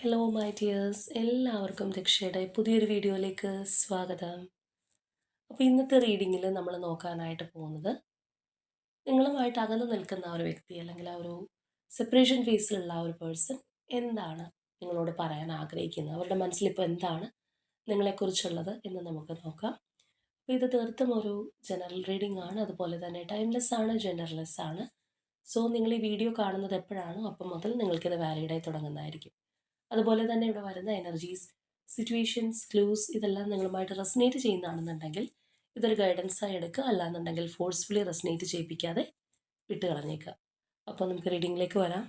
Hello my dears, എല്ലാവർക്കും ദക്ഷയുടെ പുതിയൊരു വീഡിയോയിലേക്ക് സ്വാഗതം. അപ്പോൾ ഇന്നത്തെ റീഡിങ്ങിൽ നമ്മൾ നോക്കാനായിട്ട് പോകുന്നത് നിങ്ങളുമായിട്ട് അകന്നു നിൽക്കുന്ന ആ ഒരു വ്യക്തി അല്ലെങ്കിൽ ആ ഒരു സെപ്പറേഷൻ ഫേസിലുള്ള ആ ഒരു പേഴ്സൺ എന്താണ് നിങ്ങളോട് പറയാൻ ആഗ്രഹിക്കുന്നത്, അവരുടെ മനസ്സിലിപ്പോൾ എന്താണ് നിങ്ങളെക്കുറിച്ചുള്ളത് എന്ന് നമുക്ക് നോക്കാം. അപ്പോൾ ഇത് തീർത്തും ഒരു ജനറൽ റീഡിംഗ് ആണ്, അതുപോലെ തന്നെ ടൈംലെസ് ആണ്, ജെൻഡർലെസ് ആണ്. സോ നിങ്ങൾ ഈ വീഡിയോ കാണുന്നത് എപ്പോഴാണോ അപ്പം മുതൽ നിങ്ങൾക്കിത് വാലിഡായി തുടങ്ങുന്നതായിരിക്കും. അതുപോലെ തന്നെ ഇവിടെ വരുന്ന എനർജീസ്, സിറ്റുവേഷൻസ്, ക്ലൂസ് ഇതെല്ലാം നിങ്ങളുമായിട്ട് റെസനേറ്റ് ചെയ്യുന്നതാണെന്നുണ്ടെങ്കിൽ ഇതൊരു ഗൈഡൻസായി എടുക്കുക, അല്ലാന്നുണ്ടെങ്കിൽ ഫോഴ്സ്ഫുള്ളി റെസനേറ്റ് ചെയ്യിപ്പിക്കാതെ വിട്ട് കളഞ്ഞേക്കുക. അപ്പോൾ നമുക്ക് റീഡിങ്ങിലേക്ക് വരാം.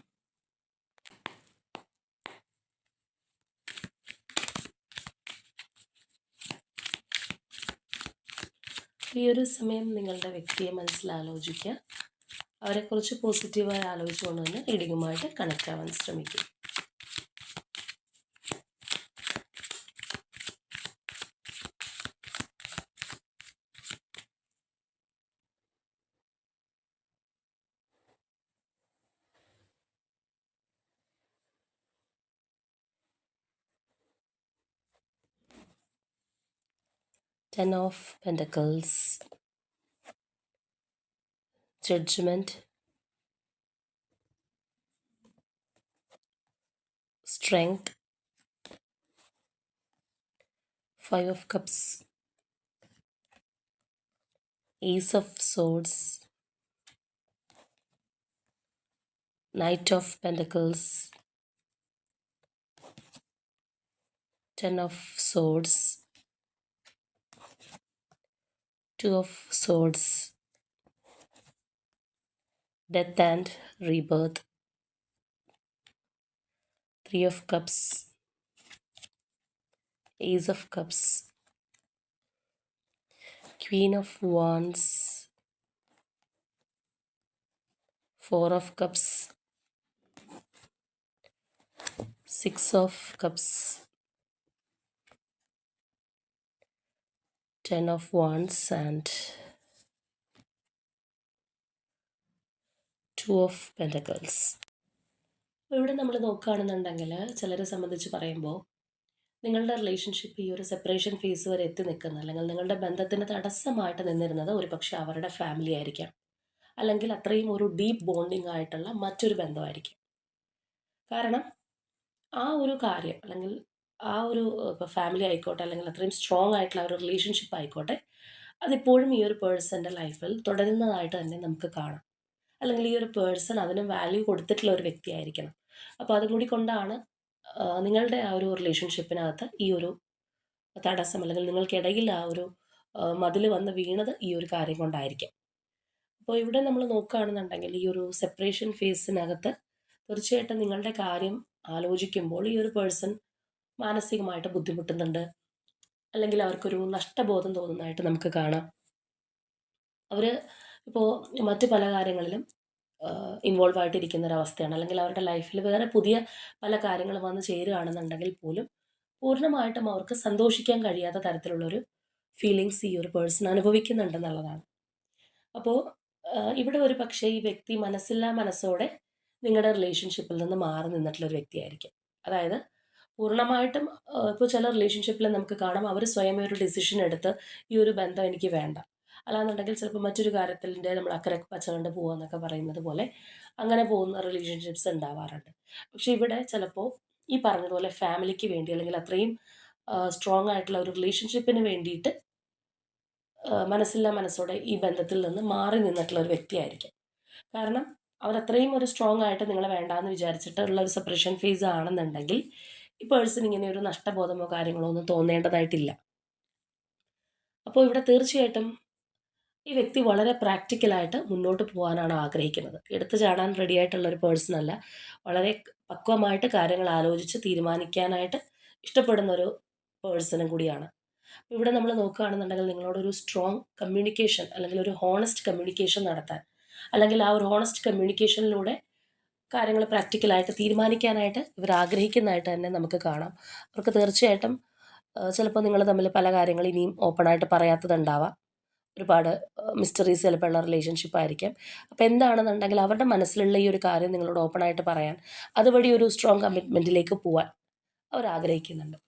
ഈ ഒരു സമയം നിങ്ങളുടെ വ്യക്തിയെ മനസ്സിലാലോചിക്കുക, അവരെക്കുറിച്ച് പോസിറ്റീവായി ആലോചിച്ചുകൊണ്ട് തന്നെ റീഡിങ്ങുമായിട്ട് കണക്റ്റ് ആവാൻ ശ്രമിക്കുക. Ten of Pentacles, Judgment, Strength, Five of Cups, Ace of Swords, Knight of Pentacles, Ten of Swords, Two of Swords, Death and Rebirth, Three of Cups, Ace of Cups, Queen of Wands, Four of Cups, Six of Cups, Ten of Wands and Two of Pentacles. ഇവിടെ നമ്മൾ നോക്കുകയാണെന്നുണ്ടെങ്കിൽ ചിലരെ സംബന്ധിച്ച് പറയുമ്പോൾ നിങ്ങളുടെ relationship ഈ ഒരു separation face വരെ എത്തി നിൽക്കുന്ന, അല്ലെങ്കിൽ നിങ്ങളുടെ ബന്ധത്തിന് തടസ്സമായിട്ട് നിന്നിരുന്നത് ഒരു പക്ഷേ അവരുടെ ഫാമിലി ആയിരിക്കാം, അല്ലെങ്കിൽ അത്രയും ഒരു ഡീപ്പ് ബോണ്ടിങ് ആയിട്ടുള്ള മറ്റൊരു ബന്ധമായിരിക്കും. കാരണം ആ ഒരു കാര്യം, അല്ലെങ്കിൽ ആ ഒരു ഇപ്പോൾ ഫാമിലി ആയിക്കോട്ടെ, അല്ലെങ്കിൽ അത്രയും സ്ട്രോങ് ആയിട്ടുള്ള ഒരു റിലേഷൻഷിപ്പ് ആയിക്കോട്ടെ, അതിപ്പോഴും ഈ ഒരു പേഴ്സൻ്റെ ലൈഫിൽ തുടരുന്നതായിട്ട് തന്നെ നമുക്ക് കാണാം. അല്ലെങ്കിൽ ഈ ഒരു പേഴ്സൺ അതിന് വാല്യൂ കൊടുത്തിട്ടുള്ള ഒരു വ്യക്തിയായിരിക്കണം. അപ്പോൾ അതും കൂടി കൊണ്ടാണ് നിങ്ങളുടെ ആ ഒരു റിലേഷൻഷിപ്പിനകത്ത് ഈ ഒരു തടസ്സം, അല്ലെങ്കിൽ നിങ്ങൾക്കിടയിൽ ആ ഒരു മതിൽ വന്ന് വീണത് ഈ ഒരു കാര്യം കൊണ്ടായിരിക്കാം. അപ്പോൾ ഇവിടെ നമ്മൾ നോക്കുകയാണെന്നുണ്ടെങ്കിൽ ഈ ഒരു സെപ്പറേഷൻ ഫേസിനകത്ത് തീർച്ചയായിട്ടും നിങ്ങളുടെ കാര്യം ആലോചിക്കുമ്പോൾ ഈ ഒരു പേഴ്സൺ മാനസികമായിട്ട് ബുദ്ധിമുട്ടുന്നുണ്ട്, അല്ലെങ്കിൽ അവർക്കൊരു നഷ്ടബോധം തോന്നുന്നതായിട്ട് നമുക്ക് കാണാം. അവർ ഇപ്പോൾ മറ്റ് പല കാര്യങ്ങളിലും ഇൻവോൾവ് ആയിട്ടിരിക്കുന്ന ഒരവസ്ഥയാണ്, അല്ലെങ്കിൽ അവരുടെ ലൈഫിൽ വേറെ പുതിയ പല കാര്യങ്ങൾ വന്ന് ചേരുകയാണെന്നുണ്ടെങ്കിൽ പോലും പൂർണ്ണമായിട്ടും അവർക്ക് സന്തോഷിക്കാൻ കഴിയാത്ത തരത്തിലുള്ളൊരു ഫീലിങ്സ് ഈ ഒരു പേഴ്സൺ അനുഭവിക്കുന്നുണ്ടെന്നുള്ളതാണ്. അപ്പോൾ ഇവിടെ ഒരു പക്ഷേ ഈ വ്യക്തി മനസ്സില്ലാ മനസ്സോടെ നിങ്ങളുടെ റിലേഷൻഷിപ്പിൽ നിന്ന് മാറി നിന്നിട്ടുള്ളൊരു വ്യക്തിയായിരിക്കും. അതായത് പൂർണ്ണമായിട്ടും ഇപ്പോൾ ചില റിലേഷൻഷിപ്പിൽ നമുക്ക് കാണാം, അവർ സ്വയമേ ഒരു ഡിസിഷൻ എടുത്ത് ഈ ഒരു ബന്ധം എനിക്ക് വേണ്ട, അല്ലാന്നുണ്ടെങ്കിൽ ചിലപ്പോൾ മറ്റൊരു കാര്യത്തിൻ്റെ നമ്മൾ അക്കരെ പച്ച കണ്ട് പോകാമെന്നൊക്കെ പറയുന്നത് പോലെ അങ്ങനെ പോകുന്ന റിലേഷൻഷിപ്സ് ഉണ്ടാവാറുണ്ട്. പക്ഷെ ഇവിടെ ചിലപ്പോൾ ഈ പറഞ്ഞതുപോലെ ഫാമിലിക്ക് വേണ്ടി, അല്ലെങ്കിൽ അത്രയും സ്ട്രോങ് ആയിട്ടുള്ള ഒരു റിലേഷൻഷിപ്പിന് വേണ്ടിയിട്ട് മനസ്സില്ലാ മനസ്സോടെ ഈ ബന്ധത്തിൽ നിന്ന് മാറി നിന്നിട്ടുള്ള ഒരു വ്യക്തിയായിരിക്കും. കാരണം അവരത്രയും ഒരു സ്ട്രോങ് ആയിട്ട് നിങ്ങളെ വേണ്ടാന്ന് വിചാരിച്ചിട്ടുള്ള ഒരു സെപ്പറേഷൻ ഫേസ് ആണെന്നുണ്ടെങ്കിൽ ഈ പേഴ്സൺ ഇങ്ങനെ ഒരു നഷ്ടബോധമോ കാര്യങ്ങളോ ഒന്നും തോന്നേണ്ടതായിട്ടില്ല. അപ്പോൾ ഇവിടെ തീർച്ചയായിട്ടും ഈ വ്യക്തി വളരെ പ്രാക്ടിക്കലായിട്ട് മുന്നോട്ട് പോകാനാണ് ആഗ്രഹിക്കുന്നത്. എടുത്തു ചാടാൻ റെഡി ആയിട്ടുള്ള ഒരു പേഴ്സൺ അല്ല, വളരെ പക്വമായിട്ട് കാര്യങ്ങൾ ആലോചിച്ച് തീരുമാനിക്കാനായിട്ട് ഇഷ്ടപ്പെടുന്ന ഒരു പേഴ്സണും കൂടിയാണ്. ഇവിടെ നമ്മൾ നോക്കുകയാണെന്നുണ്ടെങ്കിൽ നിങ്ങളോടൊരു സ്ട്രോങ് കമ്മ്യൂണിക്കേഷൻ, അല്ലെങ്കിൽ ഒരു ഹോണസ്റ്റ് കമ്മ്യൂണിക്കേഷൻ നടത്താൻ, അല്ലെങ്കിൽ ആ ഒരു ഹോണസ്റ്റ് കമ്മ്യൂണിക്കേഷനിലൂടെ കാര്യങ്ങൾ പ്രാക്ടിക്കലായിട്ട് തീരുമാനിക്കാനായിട്ട് ഇവർ ആഗ്രഹിക്കുന്നതായിട്ട് തന്നെ നമുക്ക് കാണാം. അവർക്ക് തീർച്ചയായിട്ടും ചിലപ്പോൾ നിങ്ങൾ തമ്മിൽ പല കാര്യങ്ങൾ ഇനിയും ഓപ്പണായിട്ട് പറയാത്തതുണ്ടാവാം, ഒരുപാട് മിസ്റ്ററീസ് ചിലപ്പോൾ ഉള്ള റിലേഷൻഷിപ്പ് ആയിരിക്കാം. അപ്പോൾ എന്താണെന്നുണ്ടെങ്കിൽ അവരുടെ മനസ്സിലുള്ള ഈ ഒരു കാര്യം നിങ്ങളോട് ഓപ്പണായിട്ട് പറയാൻ, അതുവഴി ഒരു സ്ട്രോങ് കമ്മിറ്റ്മെൻറ്റിലേക്ക് പോവാൻ അവർ ആഗ്രഹിക്കുന്നുണ്ട്.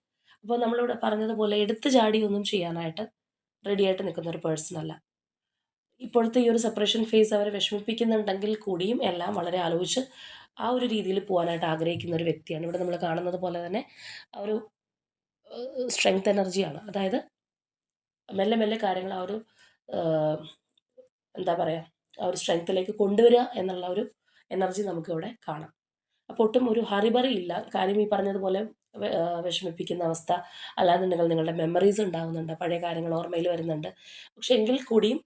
അപ്പോൾ നമ്മളിവിടെ പറഞ്ഞതുപോലെ എടുത്തു ചാടിയൊന്നും ചെയ്യാനായിട്ട് റെഡിയായിട്ട് നിൽക്കുന്ന ഒരു പേഴ്സണല്ല. ഇപ്പോഴത്തെ ഈ ഒരു സെപ്പറേഷൻ ഫേസ് അവരെ വിഷമിപ്പിക്കുന്നുണ്ടെങ്കിൽ കൂടിയും എല്ലാം വളരെ ആലോചിച്ച് ആ ഒരു രീതിയിൽ പോകാനായിട്ട് ആഗ്രഹിക്കുന്ന ഒരു വ്യക്തിയാണ്. ഇവിടെ നമ്മൾ കാണുന്നത് പോലെ തന്നെ ആ ഒരു സ്ട്രെങ്ത് എനർജിയാണ്. അതായത് മെല്ലെ മെല്ലെ കാര്യങ്ങൾ ആ ഒരു എന്താ പറയുക, ആ ഒരു സ്ട്രെങ്ത്തിലേക്ക് കൊണ്ടുവരിക എന്നുള്ള ഒരു എനർജി നമുക്കിവിടെ കാണാം. അപ്പോൾ ഒട്ടും ഒരു ഹറിബറി ഇല്ല. കാര്യം ഈ പറഞ്ഞതുപോലെ വിഷമിപ്പിക്കുന്ന അവസ്ഥ, അല്ലാന്നുണ്ടെങ്കിൽ നിങ്ങളുടെ മെമ്മറീസ് ഉണ്ടാകുന്നുണ്ട്, പഴയ കാര്യങ്ങൾ ഓർമ്മയിൽ വരുന്നുണ്ട്. പക്ഷെ എങ്കിൽ കൂടിയും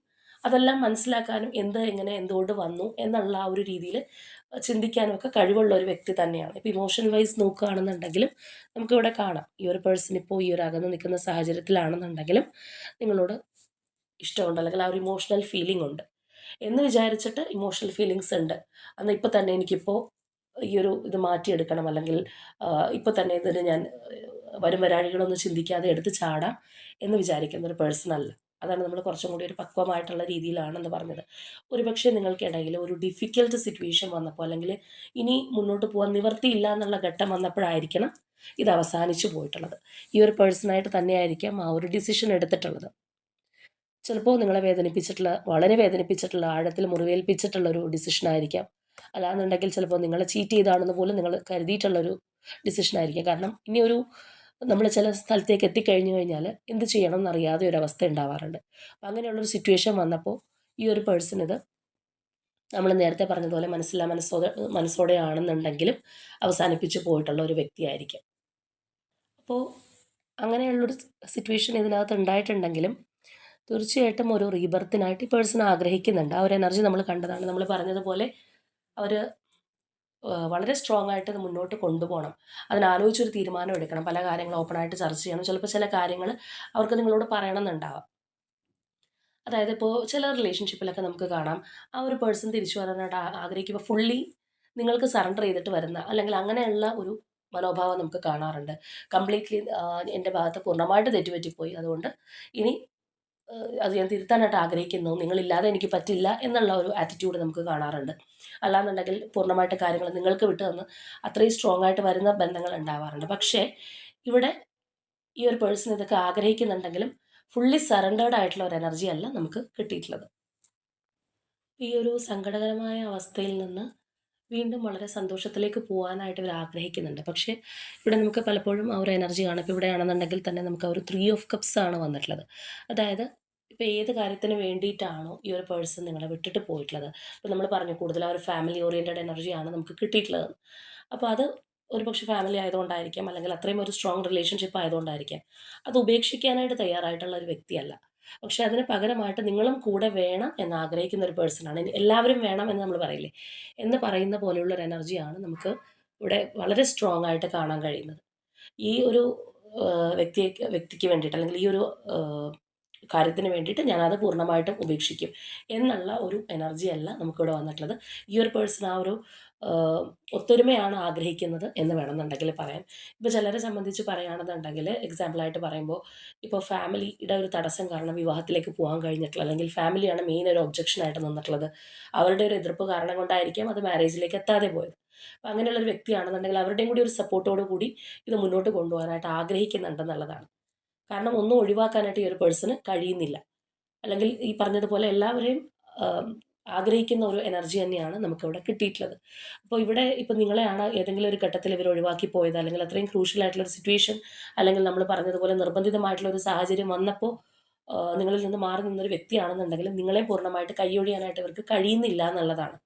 അതെല്ലാം മനസ്സിലാക്കാനും എന്ത് എങ്ങനെ എന്തുകൊണ്ട് വന്നു എന്നുള്ള ആ ഒരു രീതിയിൽ ചിന്തിക്കാനും ഒക്കെ കഴിവുള്ള ഒരു വ്യക്തി തന്നെയാണ്. ഇപ്പോൾ ഇമോഷൻ വൈസ് നോക്കുകയാണെന്നുണ്ടെങ്കിലും നമുക്കിവിടെ കാണാം, ഈ ഒരു പേഴ്സൺ ഇപ്പോൾ ഈ ഒരു അകന്ന് നിൽക്കുന്ന സാഹചര്യത്തിലാണെന്നുണ്ടെങ്കിലും നിങ്ങളോട് ഇഷ്ടമുണ്ട്, അല്ലെങ്കിൽ ആ ഒരു ഇമോഷണൽ ഫീലിംഗ് ഉണ്ട് എന്ന് വിചാരിച്ചിട്ട് ഇമോഷണൽ ഫീലിങ്സ് ഉണ്ട്. എന്നാൽ ഇപ്പോൾ തന്നെ എനിക്കിപ്പോൾ ഈ ഒരു ഇത് മാറ്റിയെടുക്കണം, അല്ലെങ്കിൽ ഇപ്പോൾ തന്നെ ഇതിന് ഞാൻ വരും വരാഴികളൊന്നും ചിന്തിക്കാതെ എടുത്ത് ചാടാം എന്ന് വിചാരിക്കുന്ന ഒരു പേഴ്സൺ അല്ല. അതാണ് നമ്മൾ കുറച്ചും കൂടി ഒരു പക്വമായിട്ടുള്ള രീതിയിലാണെന്ന് പറഞ്ഞത്. ഒരുപക്ഷെ നിങ്ങൾക്കിടയിൽ ഒരു ഡിഫിക്കൽട്ട് സിറ്റുവേഷൻ വന്നപ്പോൾ, അല്ലെങ്കിൽ ഇനി മുന്നോട്ട് പോകാൻ നിവർത്തിയില്ല എന്നുള്ള ഘട്ടം വന്നപ്പോഴായിരിക്കണം ഇത് അവസാനിച്ചു പോയിട്ടുള്ളത്. ഈ ഒരു പേഴ്സണായിട്ട് തന്നെയായിരിക്കാം ആ ഒരു ഡിസിഷൻ എടുത്തിട്ടുള്ളത്. ചിലപ്പോൾ നിങ്ങളെ വേദനിപ്പിച്ചിട്ടുള്ള, വളരെ വേദനിപ്പിച്ചിട്ടുള്ള, ആഴത്തിൽ മുറിവേൽപ്പിച്ചിട്ടുള്ള ഒരു ഡിസിഷനായിരിക്കാം. അല്ലാന്നുണ്ടെങ്കിൽ ചിലപ്പോൾ നിങ്ങളെ ചീറ്റ് ചെയ്താണെന്ന് പോലും നിങ്ങൾ കരുതിയിട്ടുള്ളൊരു ഡിസിഷനായിരിക്കാം. കാരണം ഇനിയൊരു നമ്മൾ ചില സ്ഥലത്തേക്ക് എത്തിക്കഴിഞ്ഞു കഴിഞ്ഞാൽ എന്ത് ചെയ്യണം എന്നറിയാതെ ഒരു അവസ്ഥ ഉണ്ടാവാറുണ്ട്. അപ്പം അങ്ങനെയുള്ളൊരു സിറ്റുവേഷൻ വന്നപ്പോൾ ഈ ഒരു പേഴ്സൺ ഇത് നമ്മൾ നേരത്തെ പറഞ്ഞതുപോലെ മനസ്സോടെ ആണെന്നുണ്ടെങ്കിലും അവസാനിപ്പിച്ച് പോയിട്ടുള്ള ഒരു വ്യക്തിയായിരിക്കും. അപ്പോൾ അങ്ങനെയുള്ളൊരു സിറ്റുവേഷൻ ഇതിനകത്ത് ഉണ്ടായിട്ടുണ്ടെങ്കിലും തീർച്ചയായിട്ടും ഒരു റീബർത്തിനായിട്ട് ഈ പേഴ്സൺ ആഗ്രഹിക്കുന്നുണ്ട്. ആ ഒരു എനർജി നമ്മൾ കണ്ടതാണ്. നമ്മൾ പറഞ്ഞതുപോലെ അവർ വളരെ സ്ട്രോങ് ആയിട്ട് ഇത് മുന്നോട്ട് കൊണ്ടുപോകണം. അതിനാലോചിച്ചൊരു തീരുമാനം എടുക്കണം. പല കാര്യങ്ങളും ഓപ്പണായിട്ട് ചർച്ച ചെയ്യണം. ചിലപ്പോൾ ചില കാര്യങ്ങൾ അവർക്ക് നിങ്ങളോട് പറയണമെന്നുണ്ടാവാം. അതായത് ഇപ്പോൾ ചില റിലേഷൻഷിപ്പിലൊക്കെ നമുക്ക് കാണാം, ആ ഒരു പേഴ്സൺ തിരിച്ചു വരാനായിട്ട് ആഗ്രഹിക്കുമ്പോൾ ഫുള്ളി നിങ്ങൾക്ക് സറണ്ടർ ചെയ്തിട്ട് വരുന്ന, അല്ലെങ്കിൽ അങ്ങനെയുള്ള ഒരു മനോഭാവം നമുക്ക് കാണാറുണ്ട്. കംപ്ലീറ്റ്ലി എൻ്റെ ഭാഗത്ത് പൂർണ്ണമായിട്ട് തെറ്റുപറ്റിപ്പോയി, അതുകൊണ്ട് ഇനി അത് ഞാൻ തിരുത്താനായിട്ട് ആഗ്രഹിക്കുന്നു, നിങ്ങളില്ലാതെ എനിക്ക് പറ്റില്ല എന്നുള്ള ഒരു ആറ്റിറ്റ്യൂഡ് നമുക്ക് കാണാറുണ്ട്. അല്ലാന്നുണ്ടെങ്കിൽ പൂർണ്ണമായിട്ട് കാര്യങ്ങൾ നിങ്ങൾക്ക് വിട്ട് തന്ന് അത്രയും സ്ട്രോങ് ആയിട്ട് വരുന്ന ബന്ധങ്ങൾ ഉണ്ടാവാറുണ്ട്. പക്ഷേ ഇവിടെ ഈ ഒരു പേഴ്സൺ ഇതൊക്കെ ആഗ്രഹിക്കുന്നുണ്ടെങ്കിലും ഫുള്ളി സറണ്ടേർഡ് ആയിട്ടുള്ള ഒരു എനർജി അല്ല നമുക്ക് കിട്ടിയിട്ടുള്ളത്. ഈ ഒരു സങ്കടകരമായ അവസ്ഥയിൽ നിന്ന് വീണ്ടും വളരെ സന്തോഷത്തിലേക്ക് പോകാനായിട്ട് ഇവർ ആഗ്രഹിക്കുന്നുണ്ട്. പക്ഷേ ഇവിടെ നമുക്ക് പലപ്പോഴും ആ ഒരു എനർജി കാണും. ഇപ്പോൾ ഇവിടെയാണെന്നുണ്ടെങ്കിൽ തന്നെ നമുക്ക് ആ ഒരു 3 ഓഫ് കപ്സ് ആണ് വന്നിട്ടുള്ളത്. അതായത് ഇപ്പോൾ ഏത് കാര്യത്തിന് വേണ്ടിയിട്ടാണോ ഈ ഒരു പേഴ്സൺ നിങ്ങളെ വിട്ടിട്ട് പോയിട്ടുള്ളത്, ഇപ്പോൾ നമ്മൾ പറഞ്ഞു കൂടുതൽ ആ ഒരു ഫാമിലി ഓറിയൻറ്റഡ് എനർജിയാണ് നമുക്ക് കിട്ടിയിട്ടുള്ളത്. അപ്പോൾ അത് ഒരുപക്ഷെ ഫാമിലി ആയതുകൊണ്ടായിരിക്കാം, അല്ലെങ്കിൽ അത്രയും ഒരു സ്ട്രോങ് റിലേഷൻഷിപ്പ് ആയതുകൊണ്ടായിരിക്കാം. അത് ഉപേക്ഷിക്കാനായിട്ട് തയ്യാറായിട്ടുള്ള ഒരു വ്യക്തിയല്ല. പക്ഷെ അതിന് പകരമായിട്ട് നിങ്ങളും കൂടെ വേണം എന്ന് ആഗ്രഹിക്കുന്ന ഒരു പേഴ്സണാണ്. എല്ലാവരും വേണം എന്ന് നമ്മൾ പറയില്ലേ, എന്ന് പറയുന്ന പോലെയുള്ളൊരു എനർജിയാണ് നമുക്ക് ഇവിടെ വളരെ സ്ട്രോങ് ആയിട്ട് കാണാൻ കഴിയുന്നത്. ഈ ഒരു വ്യക്തിക്ക് വേണ്ടിയിട്ട്, അല്ലെങ്കിൽ ഈ ഒരു കാര്യത്തിന് വേണ്ടിയിട്ട് ഞാനത് പൂർണ്ണമായിട്ടും ഉപേക്ഷിക്കും എന്നുള്ള ഒരു എനർജിയല്ല നമുക്കിവിടെ വന്നിട്ടുള്ളത്. ഈ ഒരു പേഴ്സൺ ആ ഒരു ഒത്തൊരുമയാണ് ആഗ്രഹിക്കുന്നത് എന്ന് വേണമെന്നുണ്ടെങ്കിൽ പറയാം. ഇപ്പോൾ ചിലരെ സംബന്ധിച്ച് പറയുകയാണെന്നുണ്ടെങ്കിൽ എക്സാമ്പിളായിട്ട് പറയുമ്പോൾ, ഇപ്പോൾ ഫാമിലിയുടെ ഒരു തടസ്സം കാരണം വിവാഹത്തിലേക്ക് പോകാൻ കഴിഞ്ഞിട്ടുള്ള, അല്ലെങ്കിൽ ഫാമിലിയാണ് മെയിൻ ഒരു ഒബ്ജക്ഷനായിട്ട് നിന്നിട്ടുള്ളത്. അവരുടെ ഒരു എതിർപ്പ് കാരണം കൊണ്ടായിരിക്കാം അത് മാരേജിലേക്ക് എത്താതെ പോയത്. അപ്പോൾ അങ്ങനെയുള്ളൊരു വ്യക്തിയാണെന്നുണ്ടെങ്കിൽ അവരുടെയും കൂടി ഒരു സപ്പോർട്ടോടു കൂടി ഇത് മുന്നോട്ട് കൊണ്ടുപോകാനായിട്ട് ആഗ്രഹിക്കുന്നുണ്ടെന്നുള്ളതാണ്. കാരണം ഒന്നും ഒഴിവാക്കാനായിട്ട് ഈ ഒരു പേഴ്സണ് കഴിയുന്നില്ല. അല്ലെങ്കിൽ ഈ പറഞ്ഞതുപോലെ എല്ലാവരെയും ആഗ്രഹിക്കുന്ന ഒരു എനർജി തന്നെയാണ് നമുക്കിവിടെ കിട്ടിയിട്ടുള്ളത്. അപ്പോൾ ഇവിടെ ഇപ്പോൾ നിങ്ങളെയാണ് ഏതെങ്കിലും ഒരു ഘട്ടത്തിൽ ഇവർ ഒഴിവാക്കി പോയത്, അല്ലെങ്കിൽ അത്രയും ക്രൂഷ്യൽ ആയിട്ടുള്ള ഒരു സിറ്റുവേഷൻ, അല്ലെങ്കിൽ നമ്മൾ പറഞ്ഞതുപോലെ നിർബന്ധിതമായിട്ടുള്ള ഒരു സാഹചര്യം വന്നപ്പോൾ നിങ്ങളിൽ നിന്ന് മാറി നിന്നൊരു വ്യക്തിയാണെന്നുണ്ടെങ്കിലും നിങ്ങളെ പൂർണ്ണമായിട്ട് കൈയൊഴിയാനായിട്ട് ഇവർക്ക് കഴിയുന്നില്ല എന്നുള്ളതാണ്.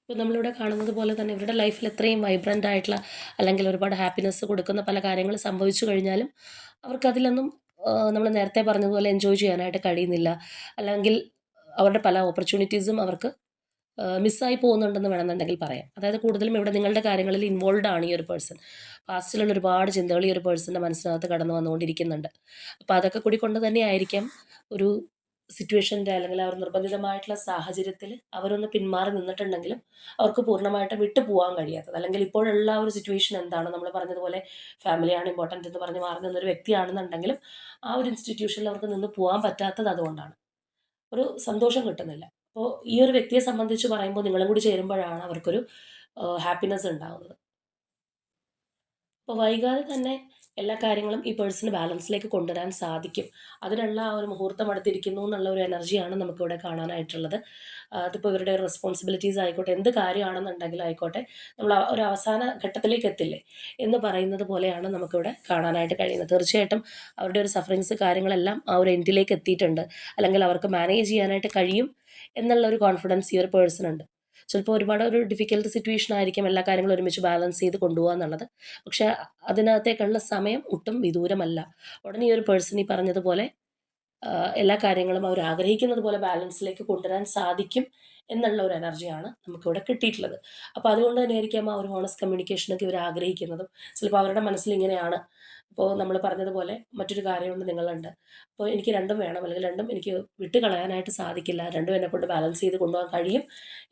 ഇപ്പോൾ നമ്മളിവിടെ കാണുന്നത് പോലെ തന്നെ ഇവരുടെ ലൈഫിൽ എത്രയും വൈബ്രൻ്റ് ആയിട്ടുള്ള, അല്ലെങ്കിൽ ഒരുപാട് ഹാപ്പിനെസ് കൊടുക്കുന്ന പല കാര്യങ്ങൾ സംഭവിച്ചു കഴിഞ്ഞാലും അവർക്കതിലൊന്നും നമ്മൾ നേരത്തെ പറഞ്ഞതുപോലെ എൻജോയ് ചെയ്യാനായിട്ട് കഴിയുന്നില്ല. അല്ലെങ്കിൽ അവരുടെ പല ഓപ്പർച്യൂണിറ്റീസും അവർക്ക് മിസ്സായി പോകുന്നുണ്ടെന്ന് വേണമെന്നുണ്ടെങ്കിൽ പറയാം. അതായത് കൂടുതലും ഇവിടെ നിങ്ങളുടെ കാര്യങ്ങളിൽ ഇൻവോൾവ് ആണ് ഈ ഒരു പേഴ്സൺ. പാസ്റ്റിലുള്ള ഒരുപാട് ചിന്തകൾ ഈ ഒരു പേഴ്സൻ്റെ മനസ്സിനകത്ത് കടന്നു വന്നുകൊണ്ടിരിക്കുന്നുണ്ട്. അപ്പോൾ അതൊക്കെ കൂടി കൊണ്ട് തന്നെ ആയിരിക്കാം ഒരു സിറ്റുവേഷൻ്റെ, അല്ലെങ്കിൽ ആ ഒരു നിർബന്ധിതമായിട്ടുള്ള സാഹചര്യത്തിൽ അവരൊന്ന് പിന്മാറി നിന്നിട്ടുണ്ടെങ്കിലും അവർക്ക് പൂർണ്ണമായിട്ട് വിട്ടു പോകാൻ കഴിയാത്തത്. അല്ലെങ്കിൽ ഇപ്പോഴുള്ള ഒരു സിറ്റുവേഷൻ എന്താണ്, നമ്മൾ പറഞ്ഞതുപോലെ ഫാമിലിയാണ് ഇമ്പോർട്ടൻ്റ് എന്ന് പറഞ്ഞ് മാറി നിന്നൊരു വ്യക്തിയാണെന്നുണ്ടെങ്കിലും ആ ഒരു ഇൻസ്റ്റിറ്റ്യൂഷനിൽ അവർക്ക് നിന്ന് പോകാൻ പറ്റാത്തത് അതുകൊണ്ടാണ്. ഒരു സന്തോഷം കിട്ടുന്നില്ല. അപ്പോൾ ഈ ഒരു വ്യക്തിയെ സംബന്ധിച്ച് പറയുമ്പോൾ നിങ്ങളും കൂടി ചേരുമ്പോഴാണ് അവർക്കൊരു ഹാപ്പിനെസ് ഉണ്ടാകുന്നത്. അപ്പോൾ വൈകാതെ തന്നെ എല്ലാ കാര്യങ്ങളും ഈ പേഴ്സണ് ബാലൻസിലേക്ക് കൊണ്ടുവരാൻ സാധിക്കും. അതിനുള്ള ആ ഒരു മുഹൂർത്തം അടുത്തിരിക്കുന്നു എന്നുള്ള ഒരു എനർജിയാണ് നമുക്കിവിടെ കാണാനായിട്ടുള്ളത്. അതിപ്പോൾ ഇവരുടെ റെസ്പോൺസിബിലിറ്റീസ് ആയിക്കോട്ടെ, എന്ത് കാര്യമാണെന്നുണ്ടെങ്കിലും ആയിക്കോട്ടെ, നമ്മൾ ഒരു അവസാന ഘട്ടത്തിലേക്ക് എത്തില്ലേ എന്ന് പറയുന്നത് പോലെയാണ് നമുക്കിവിടെ കാണാനായിട്ട് കഴിയുന്നത്. തീർച്ചയായിട്ടും അവരുടെ ഒരു സഫറിങ്സ് കാര്യങ്ങളെല്ലാം ആ ഒരു എൻഡിലേക്ക് എത്തിയിട്ടുണ്ട്, അല്ലെങ്കിൽ അവർക്ക് മാനേജ് ചെയ്യാനായിട്ട് കഴിയും എന്നുള്ള ഒരു കോൺഫിഡൻസ് ഈ ഒരു പേഴ്സണുണ്ട്. ചിലപ്പോൾ ഒരുപാട് ഒരു ഡിഫിക്കൽട്ട് സിറ്റുവേഷൻ ആയിരിക്കും എല്ലാ കാര്യങ്ങളും ഒരുമിച്ച് ബാലൻസ് ചെയ്ത് കൊണ്ടുപോകുക എന്നുള്ളത്. പക്ഷേ അതിനകത്തേക്കുള്ള സമയം ഒട്ടും വിദൂരമല്ല. ഉടനെ ഈ ഒരു പേഴ്സൺ ഈ പറഞ്ഞതുപോലെ എല്ലാ കാര്യങ്ങളും അവർ ആഗ്രഹിക്കുന്നത് പോലെ ബാലൻസിലേക്ക് കൊണ്ടുവരാൻ സാധിക്കും എന്നുള്ള ഒരു എനർജിയാണ് നമുക്കിവിടെ കിട്ടിയിട്ടുള്ളത്. അപ്പോൾ അതുകൊണ്ട് തന്നെയായിരിക്കാം ആ ഒരു ഹോണസ്റ്റ് കമ്മ്യൂണിക്കേഷനൊക്കെ ഇവർ ആഗ്രഹിക്കുന്നതും. ചിലപ്പോൾ അവരുടെ മനസ്സിൽ ഇങ്ങനെയാണ്, ഇപ്പോൾ നമ്മൾ പറഞ്ഞതുപോലെ മറ്റൊരു കാര്യമുണ്ട് നിങ്ങളുണ്ട്, അപ്പോൾ എനിക്ക് രണ്ടും വേണം, അല്ലെങ്കിൽ രണ്ടും എനിക്ക് വിട്ട് കളയാനായിട്ട് സാധിക്കില്ല, രണ്ടും എന്നെക്കൊണ്ട് ബാലൻസ് ചെയ്ത് കൊണ്ടുപോകാൻ കഴിയും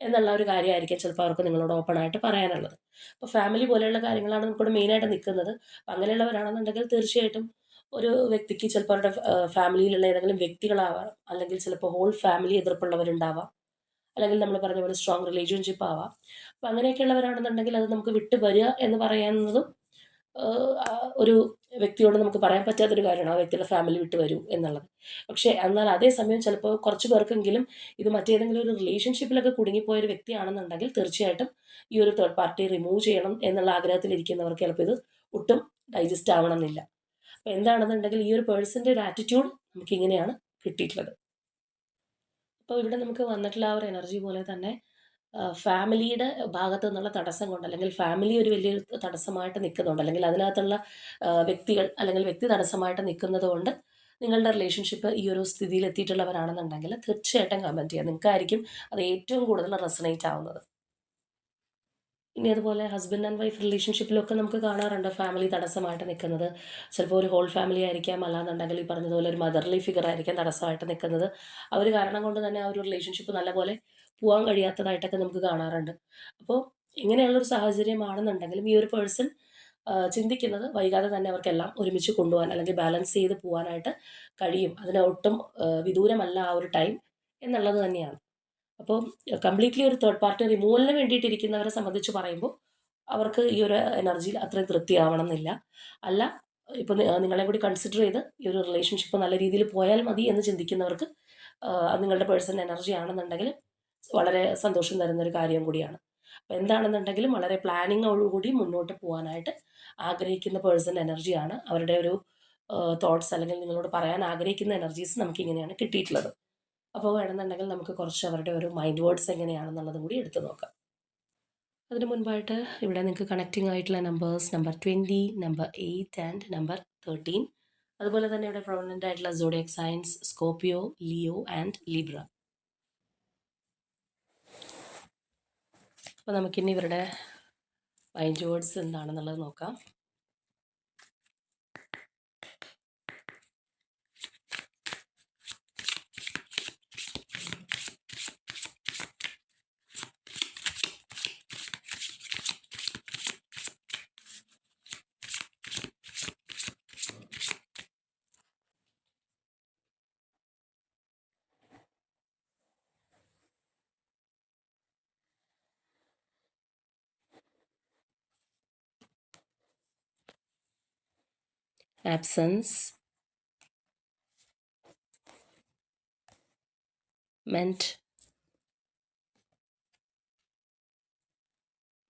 എന്നുള്ള ഒരു കാര്യമായിരിക്കും ചിലപ്പോൾ അവർക്ക് നിങ്ങളോട് ഓപ്പണായിട്ട് പറയാനുള്ളത്. അപ്പോൾ ഫാമിലി പോലെയുള്ള കാര്യങ്ങളാണ് നമുക്കിവിടെ മെയിനായിട്ട് നിൽക്കുന്നത്. അപ്പോൾ അങ്ങനെയുള്ളവരാണെന്നുണ്ടെങ്കിൽ തീർച്ചയായിട്ടും ഒരു വ്യക്തിക്ക് ചിലപ്പോൾ അവരുടെ ഫാമിലിയിലുള്ള ഏതെങ്കിലും വ്യക്തികളാവാം, അല്ലെങ്കിൽ ചിലപ്പോൾ ഹോൾ ഫാമിലി എതിർപ്പുള്ളവരുണ്ടാവാം, അല്ലെങ്കിൽ നമ്മൾ പറഞ്ഞ പോലെ സ്ട്രോങ് റിലേഷൻഷിപ്പ് ആവാം. അപ്പോൾ അങ്ങനെയൊക്കെയുള്ളവരാണെന്നുണ്ടെങ്കിൽ അത് നമുക്ക് വിട്ട് വരിക എന്ന് പറയുന്നതും ഒരു വ്യക്തിയോട് നമുക്ക് പറയാൻ പറ്റാത്തൊരു കാര്യമാണ് ആ വ്യക്തിയുടെ ഫാമിലി വിട്ട് വരൂ എന്നുള്ളത്. പക്ഷേ എന്നാൽ അതേ സമയം ചിലപ്പോൾ കുറച്ച് പേർക്കെങ്കിലും ഇത് മറ്റേതെങ്കിലും ഒരു റിലേഷൻഷിപ്പിലൊക്കെ കുടുങ്ങിപ്പോയ ഒരു വ്യക്തിയാണെന്നുണ്ടെങ്കിൽ തീർച്ചയായിട്ടും ഈ ഒരു തേർഡ് പാർട്ടി റിമൂവ് ചെയ്യണം എന്നുള്ള ആഗ്രഹത്തിലിരിക്കുന്നവർക്ക് ചിലപ്പോൾ ഇത് ഒട്ടും ഡൈജസ്റ്റ് ആവണമെന്നില്ല. അപ്പോൾ എന്താണെന്നുണ്ടെങ്കിൽ ഈ ഒരു പേഴ്സൻ്റെ ഒരു ആറ്റിറ്റ്യൂഡ് നമുക്കിങ്ങനെയാണ് കിട്ടിയിട്ടുള്ളത്. അപ്പോൾ ഇവിടെ നമുക്ക് വന്നിട്ടുള്ള ആ ഒരു എനർജി പോലെ തന്നെ ഫാമിലിയുടെ ഭാഗത്തു നിന്നുള്ള തടസ്സം കൊണ്ട്, അല്ലെങ്കിൽ ഫാമിലി ഒരു വലിയൊരു തടസ്സമായിട്ട് നിൽക്കുന്നുണ്ട്, അല്ലെങ്കിൽ അതിനകത്തുള്ള വ്യക്തികൾ അല്ലെങ്കിൽ വ്യക്തി തടസ്സമായിട്ട് നിൽക്കുന്നത് കൊണ്ട് നിങ്ങളുടെ റിലേഷൻഷിപ്പ് ഈ ഒരു സ്ഥിതിയിൽ എത്തിയിട്ടുള്ളവരാണെന്നുണ്ടെങ്കിൽ തീർച്ചയായിട്ടും കമൻറ്റ് ചെയ്യുക. നിങ്ങൾക്കായിരിക്കും അത് ഏറ്റവും കൂടുതൽ റെസണേറ്റ് ആവുന്നത്. ഇനി അതുപോലെ ഹസ്ബൻഡ് ആൻഡ് വൈഫ് റിലേഷൻഷിപ്പിലൊക്കെ നമുക്ക് കാണാറുണ്ട് ഫാമിലി തടസ്സമായിട്ട് നിൽക്കുന്നത്. ചിലപ്പോൾ ഒരു ഹോൾ ഫാമിലി ആയിരിക്കാം, അല്ലാന്നുണ്ടെങ്കിൽ ഈ പറഞ്ഞതുപോലെ ഒരു മദർലി ഫിഗർ ആയിരിക്കാം തടസ്സമായിട്ട് നിൽക്കുന്നത്. ആ ഒരു കാരണം കൊണ്ട് തന്നെ ആ ഒരു റിലേഷൻഷിപ്പ് നല്ലപോലെ പോകാൻ കഴിയാത്തതായിട്ടൊക്കെ നമുക്ക് കാണാറുണ്ട്. അപ്പോൾ ഇങ്ങനെയുള്ളൊരു സാഹചര്യമാണെന്നുണ്ടെങ്കിലും ഈ ഒരു പേഴ്സൺ ചിന്തിക്കുന്നത് വൈകാതെ തന്നെ അവർക്കെല്ലാം ഒരുമിച്ച് കൊണ്ടുപോകാൻ, അല്ലെങ്കിൽ ബാലൻസ് ചെയ്ത് പോകാനായിട്ട് കഴിയും. അതിന് ഒട്ടും വിദൂരമല്ല ആ ഒരു ടൈം എന്നുള്ളത് തന്നെയാണ്. അപ്പോൾ കംപ്ലീറ്റ്ലി ഒരു തേർഡ് പാർട്ടി റിമൂവലിന് വേണ്ടിയിട്ടിരിക്കുന്നവരെ സംബന്ധിച്ച് പറയുമ്പോൾ അവർക്ക് ഈ ഒരു എനർജിയിൽ അത്രയും തൃപ്തിയാവണം എന്നില്ല. അല്ല, ഇപ്പോൾ നിങ്ങളെ കൂടി കൺസിഡർ ചെയ്ത് ഈ ഒരു റിലേഷൻഷിപ്പ് നല്ല രീതിയിൽ പോയാൽ മതി എന്ന് ചിന്തിക്കുന്നവർക്ക് അത് നിങ്ങളുടെ പേഴ്സൺ എനർജി ആണെന്നുണ്ടെങ്കിൽ വളരെ സന്തോഷം തരുന്നൊരു കാര്യം കൂടിയാണ്. അപ്പോൾ എന്താണെന്നുണ്ടെങ്കിലും വളരെ പ്ലാനിങ്ങോടുകൂടി മുന്നോട്ട് പോകാനായിട്ട് ആഗ്രഹിക്കുന്ന പേഴ്സൺ എനർജിയാണ്. അവരുടെ ഒരു തോട്ട്സ് അല്ലെങ്കിൽ നിങ്ങളോട് പറയാൻ ആഗ്രഹിക്കുന്ന എനർജീസ് നമുക്കിങ്ങനെയാണ് കിട്ടിയിട്ടുള്ളത്. അപ്പോൾ വേണമെന്നുണ്ടെങ്കിൽ നമുക്ക് കുറച്ച് അവരുടെ ഒരു മൈൻഡ് വേർഡ്സ് എങ്ങനെയാണെന്നുള്ളതും കൂടി എടുത്തു നോക്കാം. അതിന് മുൻപായിട്ട് ഇവിടെ നിങ്ങൾക്ക് കണക്റ്റിംഗ് ആയിട്ടുള്ള numbers number 20, number 8 and number 13. അതുപോലെ തന്നെ ഇവിടെ പ്രൊമനൻ്റ് ആയിട്ടുള്ള zodiac signs Scorpio, Leo and Libra. അപ്പോൾ നമുക്കിനി ഇവരുടെ മൈൻഡ് വേർഡ്സ് എന്താണെന്നുള്ളത് നോക്കാം. ആബ്സൻസ്, മെന്റ്,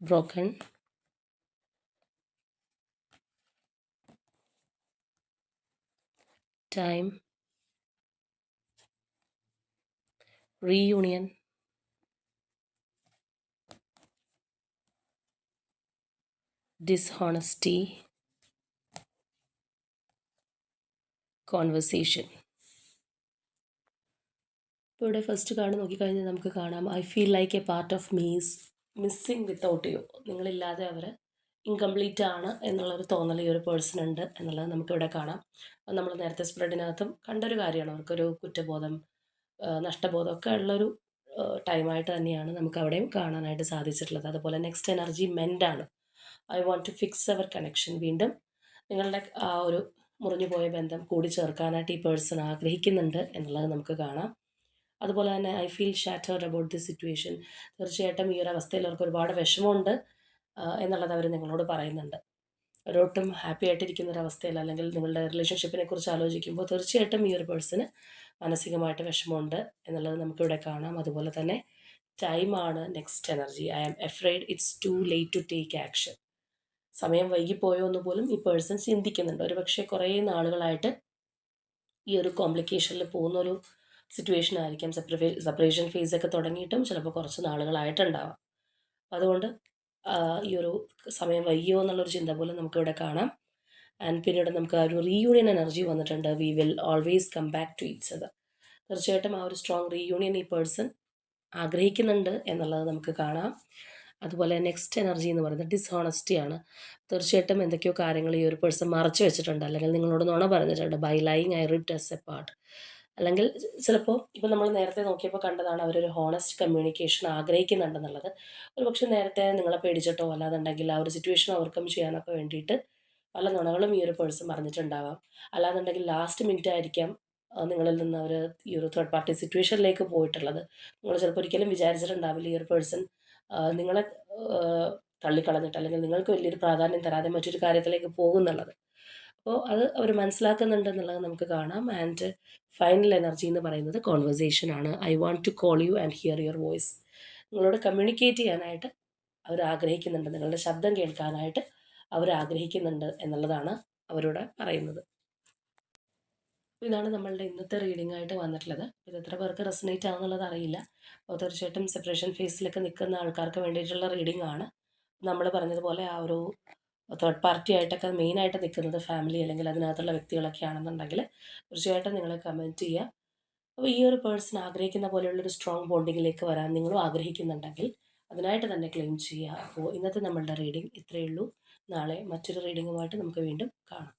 broken, time, reunion, dishonesty, conversation. ഇപ്പോൾ ഇവിടെ ഫസ്റ്റ് കാർഡ് നോക്കിക്കഴിഞ്ഞാൽ നമുക്ക് കാണാം, I feel like a part of me is missing without you. നിങ്ങളില്ലാതെ അവർ ഇൻകംപ്ലീറ്റ് ആണ് എന്നുള്ളൊരു തോന്നൽ ഈ ഒരു പേഴ്സൺ ഉണ്ട് എന്നുള്ളത് നമുക്കിവിടെ കാണാം. അത് നമ്മൾ നേരത്തെ സ്പ്രെഡിനകത്തും കണ്ടൊരു കാര്യമാണ്. അവർക്കൊരു കുറ്റബോധം, നഷ്ടബോധമൊക്കെ ഉള്ളൊരു ടൈമായിട്ട് തന്നെയാണ് നമുക്ക് അവിടെയും കാണാനായിട്ട് സാധിച്ചിട്ടുള്ളത്. അതുപോലെ നെക്സ്റ്റ് എനർജി മെൻ്റാണ്. I want to fix our connection. വീണ്ടും നിങ്ങളുടെ ആ ഒരു മുറിഞ്ഞു പോയ ബന്ധം കൂടി ചേർക്കാനായിട്ട് ഈ പേഴ്സൺ ആഗ്രഹിക്കുന്നുണ്ട് എന്നുള്ളത് നമുക്ക് കാണാം. അതുപോലെ തന്നെ I feel shattered about the situation. തീർച്ചയായിട്ടും ഈ ഒരു അവസ്ഥയിൽ അവർക്ക് ഒരുപാട് വിഷമമുണ്ട് എന്നുള്ളത് അവർ നിങ്ങളോട് പറയുന്നുണ്ട്. ഒരൊട്ടും ഹാപ്പി ആയിട്ടിരിക്കുന്ന ഒരവസ്ഥയല്ല, അല്ലെങ്കിൽ നിങ്ങളുടെ റിലേഷൻഷിപ്പിനെ കുറിച്ച് ആലോചിക്കുമ്പോൾ തീർച്ചയായിട്ടും ഈ ഒരു പേഴ്സണ് മാനസികമായിട്ട് വിഷമമുണ്ട് എന്നുള്ളത് നമുക്കിവിടെ കാണാം. അതുപോലെ തന്നെ ടൈമാണ് next energy. I am afraid it's too late to take action. സമയം വൈകിപ്പോയോ എന്ന് പോലും ഈ പേഴ്സൺ ചിന്തിക്കുന്നുണ്ട്. ഒരു പക്ഷേ കുറേ നാളുകളായിട്ട് ഈ ഒരു കോംപ്ലിക്കേഷനിൽ പോകുന്നൊരു സിറ്റുവേഷൻ ആയിരിക്കാം. സെപ്പറേഷൻ ഫേസൊക്കെ തുടങ്ങിയിട്ടും ചിലപ്പോൾ കുറച്ച് നാളുകളായിട്ടുണ്ടാവാം. അതുകൊണ്ട് ഈ ഒരു സമയം വൈകിയോ എന്നുള്ളൊരു ചിന്ത പോലും നമുക്കിവിടെ കാണാം. ആൻഡ് പിന്നീട് നമുക്ക് ആ ഒരു റീയൂണിയൻ എനർജി വന്നിട്ടുണ്ട്. We will always come back to each other. തീർച്ചയായിട്ടും ആ ഒരു സ്ട്രോങ് റീയൂണിയൻ ഈ പേഴ്സൺ ആഗ്രഹിക്കുന്നുണ്ട് എന്നുള്ളത് നമുക്ക് കാണാം. അതുപോലെ നെക്സ്റ്റ് എനർജി എന്ന് പറയുന്നത് ഡിസ്ഹോണസ്റ്റിയാണ്. തീർച്ചയായിട്ടും എന്തൊക്കെയോ കാര്യങ്ങൾ ഈ ഒരു പേഴ്സൺ മറച്ചു വെച്ചിട്ടുണ്ട്, അല്ലെങ്കിൽ നിങ്ങളോട് നുണ പറഞ്ഞിട്ടുണ്ട്. By lying I ripped us apart. അല്ലെങ്കിൽ ചിലപ്പോൾ ഇപ്പോൾ നമ്മൾ നേരത്തെ നോക്കിയപ്പോൾ കണ്ടതാണ് അവരൊരു ഹോണസ്റ്റ് കമ്മ്യൂണിക്കേഷൻ ആഗ്രഹിക്കുന്നുണ്ടെന്നുള്ളത്. ഒരു പക്ഷേ നേരത്തെ നിങ്ങളെ പേടിച്ചിട്ടോ അല്ലാന്നുണ്ടെങ്കിൽ ആ ഒരു സിറ്റുവേഷൻ ഓവർകം ചെയ്യാനൊക്കെ വേണ്ടിയിട്ട് പല നുണകളും ഈ ഒരു പേഴ്സൺ പറഞ്ഞിട്ടുണ്ടാവാം. അല്ലാന്നുണ്ടെങ്കിൽ ലാസ്റ്റ് മിനിറ്റ് ആയിരിക്കാം നിങ്ങളിൽ നിന്ന് അവർ ഈ ഒരു തേർഡ് പാർട്ടി സിറ്റുവേഷനിലേക്ക് പോയിട്ടുള്ളത്. നിങ്ങൾ ചിലപ്പോൾ ഒരിക്കലും വിചാരിച്ചിട്ടുണ്ടാവില്ല ഈ ഒരു പേഴ്സൺ നിങ്ങളെ തള്ളിക്കളഞ്ഞിട്ട്, അല്ലെങ്കിൽ നിങ്ങൾക്ക് വലിയൊരു പ്രാധാന്യം തരാതെ മറ്റൊരു കാര്യത്തിലേക്ക് പോകുന്നുള്ളത്. അപ്പോൾ അത് അവർ മനസ്സിലാക്കുന്നുണ്ട് എന്നുള്ളത് നമുക്ക് കാണാം. ആൻഡ് ഫൈനൽ എനർജി എന്ന് പറയുന്നത് കോൺവെർസേഷൻ ആണ്. I want to call you and hear your voice. നിങ്ങളോട് കമ്മ്യൂണിക്കേറ്റ് ചെയ്യാനായിട്ട് അവർ ആഗ്രഹിക്കുന്നുണ്ട്, നിങ്ങളുടെ ശബ്ദം കേൾക്കാനായിട്ട് അവർ ആഗ്രഹിക്കുന്നുണ്ട് എന്നുള്ളതാണ് അവരോട് പറയുന്നത്. ഇതാണ് നമ്മളുടെ ഇന്നത്തെ റീഡിംഗ് ആയിട്ട് വന്നിട്ടുള്ളത്. ഇത് എത്ര പേർക്ക് റെസനേറ്റ് ആവുന്നുള്ളത് അറിയില്ല. അപ്പോൾ തീർച്ചയായിട്ടും സെപ്പറേഷൻ ഫേസിലൊക്കെ നിൽക്കുന്ന ആൾക്കാർക്ക് വേണ്ടിയിട്ടുള്ള റീഡിംഗ് ആണ്. നമ്മൾ പറഞ്ഞതുപോലെ ആ ഒരു തേർഡ് പാർട്ടി ആയിട്ടൊക്കെ മെയിനായിട്ട് നിൽക്കുന്നത് ഫാമിലി അല്ലെങ്കിൽ അതിനകത്തുള്ള വ്യക്തികളൊക്കെ ആണെന്നുണ്ടെങ്കിൽ തീർച്ചയായിട്ടും നിങ്ങൾ കമൻറ്റ് ചെയ്യുക. അപ്പോൾ ഈ ഒരു പേഴ്സൺ ആഗ്രഹിക്കുന്ന പോലെയുള്ളൊരു സ്ട്രോങ് ബോണ്ടിങ്ങിലേക്ക് വരാൻ നിങ്ങളും ആഗ്രഹിക്കുന്നുണ്ടെങ്കിൽ അതിനായിട്ട് തന്നെ ക്ലെയിം ചെയ്യുക. അപ്പോൾ ഇന്നത്തെ നമ്മളുടെ റീഡിംഗ് ഇത്രയേ ഉള്ളൂ. നാളെ മറ്റൊരു റീഡിങ്ങുമായിട്ട് നമുക്ക് വീണ്ടും കാണാം.